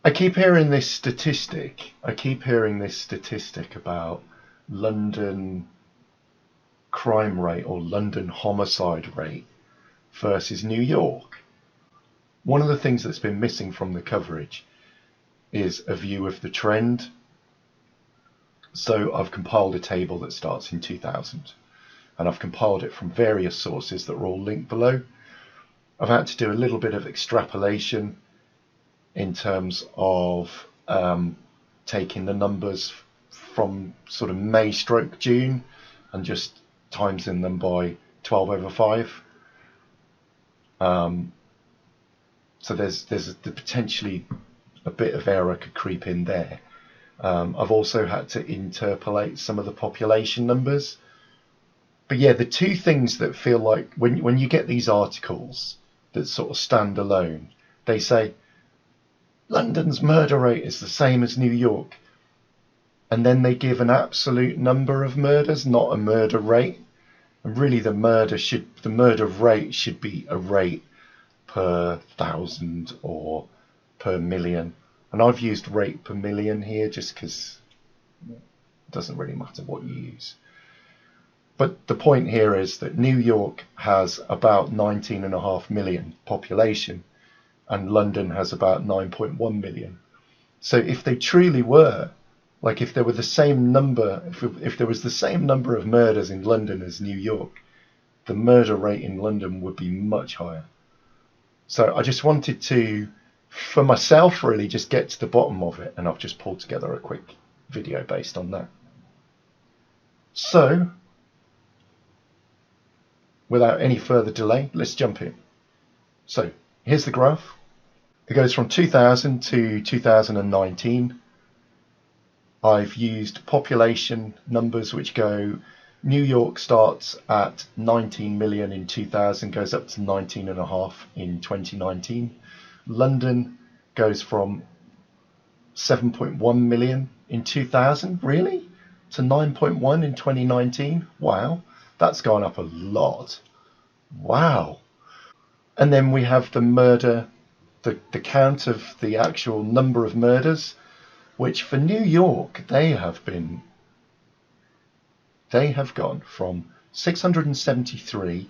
I keep hearing this statistic. About London crime rate or London homicide rate versus New York. One of the things that's been missing from the coverage is a view of the trend. So I've compiled a table that starts in 2000, and I've compiled it from various sources that are all linked below. I've had to do a little bit of extrapolation in terms of taking the numbers from sort of May stroke June and just timesing them by 12/5. So there's potentially a bit of error could creep in there. I've also had to interpolate some of the population numbers. But yeah, the two things that feel like when you get these articles that sort of stand alone, they say London's murder rate is the same as New York, and then they give an absolute number of murders, not a murder rate. And really the murder rate should be a rate per 1,000 or per million. And I've used rate per million here just because it doesn't really matter what you use. But the point here is that New York has about 19.5 million population and London has about 9.1 million. So if they truly were, like if there were the same number, if there was the same number of murders in London as New York, the murder rate in London would be much higher. So I just wanted to, for myself, really just get to the bottom of it, and I've just pulled together a quick video based on that. So, without any further delay, let's jump in. So, here's the graph. It goes from 2000 to 2019. I've used population numbers which go, New York starts at 19 million in 2000, goes up to 19.5 in 2019. London goes from 7.1 million in 2000, really? To 9.1 in 2019? Wow, that's gone up a lot. Wow. And then we have the murder, the count of the actual number of murders, which for New York, they have gone from 673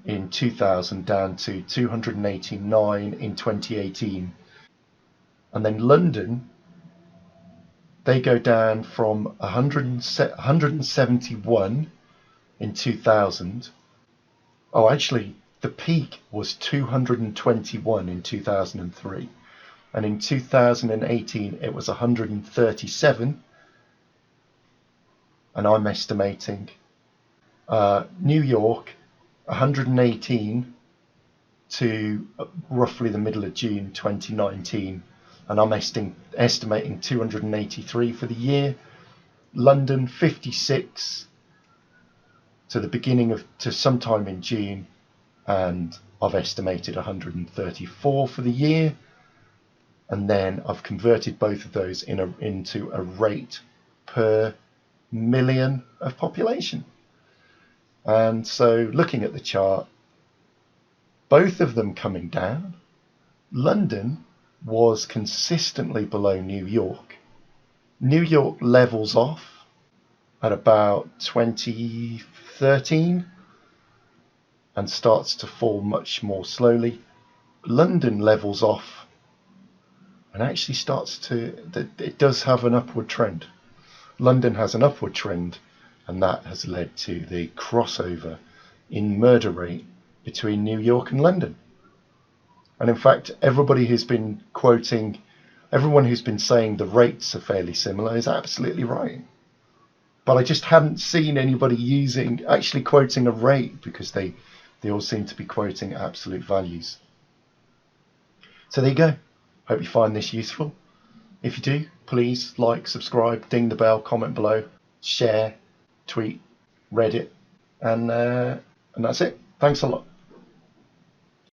in 2000 down to 289 in 2018. And then London, they go down from 171 in 2000. Oh, actually, the peak was 221 in 2003. And in 2018, it was 137. And I'm estimating New York 118 to roughly the middle of June 2019, and I'm estimating 283 for the year. London 56 to sometime in June, and I've estimated 134 for the year. And then I've converted both of those into a rate per million of population. And so looking at the chart, both of them coming down. London was consistently below New York. New York levels off at about 2013 and starts to fall much more slowly. London levels off and actually it does have an upward trend. London has an upward trend, and that has led to the crossover in murder rate between New York and London. And in fact, everyone who's been saying the rates are fairly similar is absolutely right. But I just hadn't seen anybody actually quoting a rate, because they all seem to be quoting absolute values. So there you go. Hope you find this useful. If you do, please like, subscribe, ding the bell, comment below, share, tweet, Reddit, and that's it. Thanks a lot.